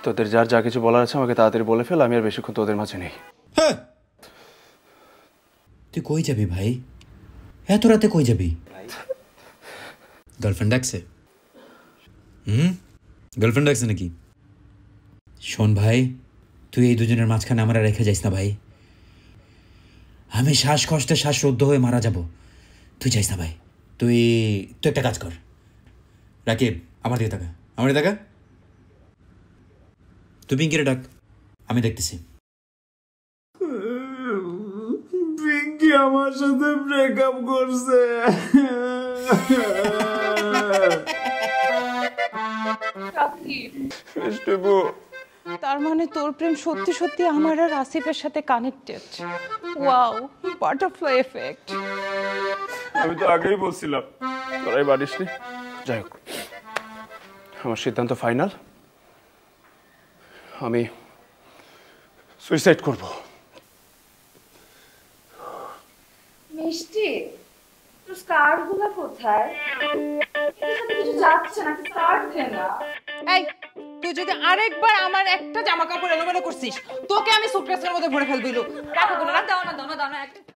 তোদের যার যা কিছু বলার আছে আমাকে তাড়াতাড়ি বলে ফেল, আমি আর বেশিক্ষণ তোদের মাঝে নেই। হ্যাঁ, তুই কই যাবি ভাই? এত রাতে কই যাবি? গার্লফ্রেন্ড ডাকছে? গার্লফ্রেন্ড ডাকছে নাকি? শোন ভাই, তুই এই দুজনের মাঝখানে আমরা রেখে যাইস না ভাই। আমি শ্বাসকষ্টে শ্বাসরুদ্ধ হয়ে মারা যাব, তুই যাইস না ভাই। তুই তুই একটা কাজ কর, রাকিব আমার দিকে তাকা, আমার দিকে তাকা। তুই পিঙ্কিরে ডাক, আমি দেখতেছি। পিঙ্কি আমার সাথে ব্রেকআপ করছে। তার মানে তোর প্রেম সত্যি সত্যি আমার আর আসিফের সাথে কানেক্টেড। Wow, butterfly effect. আমি তো আগেই বলছিলাম তোরাই বাড়িস নি। যাই হোক, আমার সিদ্ধান্ত ফাইনাল, আমি সুইসাইড করব। মিষ্টি, তোর স্কার্ট গুলো কোথায়? এখানে কিছু যাচ্ছে না, স্কার্ট দে না। এই, তুই যদি আরেকবার আমার একটা জামা কাপড় এলোমেলো করছিস, তোকে আমি সুটকেসের মধ্যে ভরে ফেলবিলু। রাখো, দাও না একটা